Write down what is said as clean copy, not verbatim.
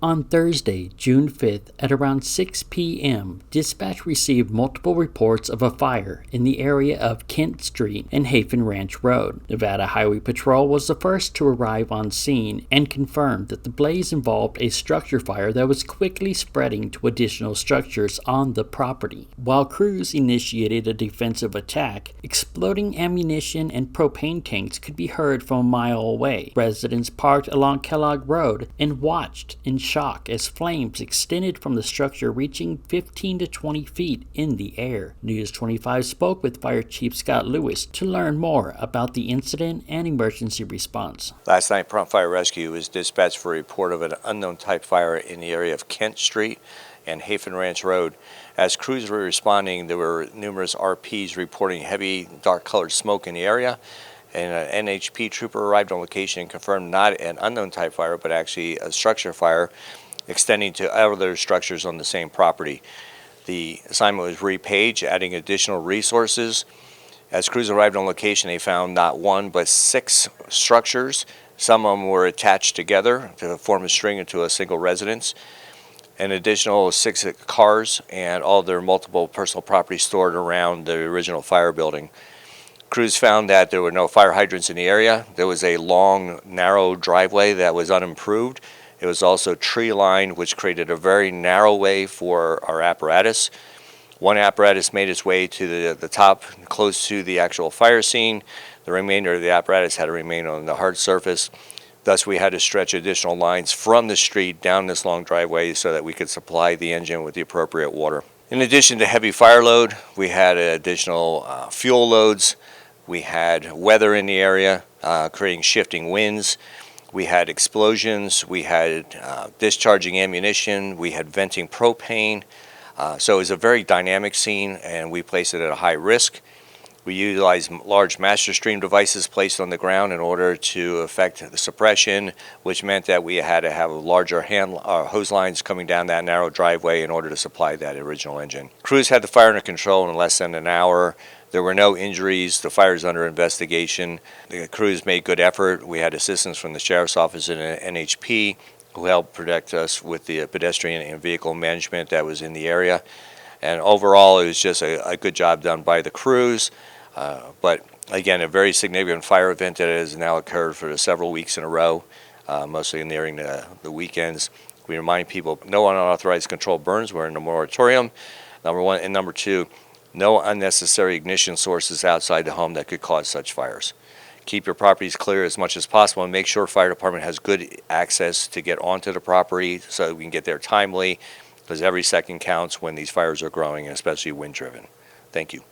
On Thursday, June 5th at around 6 p.m., dispatch received multiple reports of a fire in the area of Kent Street and Hafen Ranch Road. Nevada Highway Patrol was the first to arrive on scene and confirmed that the blaze involved a structure fire that was quickly spreading to additional structures on the property. While crews initiated a defensive attack, exploding ammunition and propane tanks could be heard from a mile away. Residents parked along Kellogg Road and watched in shock as flames extended from the structure, reaching 15 to 20 feet in the air. News 25 spoke with Fire Chief Scott Lewis to learn more about the incident and emergency response. Last night, Pahrump Fire Rescue was dispatched for a report of an unknown type fire in the area of Kent Street and Hafen Ranch Road. As crews were responding, there were numerous RPs reporting heavy, dark-colored smoke in the area. And an NHP trooper arrived on location and confirmed not an unknown type fire, but actually a structure fire extending to other structures on the same property. The assignment was repaged, adding additional resources. As crews arrived on location, they found not one, but 6 structures. Some of them were attached together to form a string into a single residence. An additional 6 cars and all their multiple personal property stored around the original fire building. Crews found that there were no fire hydrants in the area. There was a long, narrow driveway that was unimproved. It was also tree-lined, which created a very narrow way for our apparatus. One apparatus made its way to the top, close to the actual fire scene. The remainder of the apparatus had to remain on the hard surface. Thus, we had to stretch additional lines from the street down this long driveway so that we could supply the engine with the appropriate water. In addition to heavy fire load, we had additional fuel loads. We had weather in the area, creating shifting winds. We had explosions. We had discharging ammunition. We had venting propane. So it was a very dynamic scene, and we placed it at a high risk. We utilized large master stream devices placed on the ground in order to effect the suppression, which meant that we had to have larger hose lines coming down that narrow driveway in order to supply that original engine. Crews had the fire under control in less than an hour. There were no injuries. The fire is under investigation. The crews made good effort. We had assistance from the Sheriff's Office and NHP, who helped protect us with the pedestrian and vehicle management that was in the area. And overall, it was just a good job done by the crews. But again, a very significant fire event that has now occurred for several weeks in a row, mostly nearing the weekends. We remind people no unauthorized controlled burns. We're in a moratorium, number one. And number two, no unnecessary ignition sources outside the home that could cause such fires. Keep your properties clear as much as possible and make sure fire department has good access to get onto the property so that we can get there timely, because every second counts when these fires are growing, and especially wind driven. Thank you.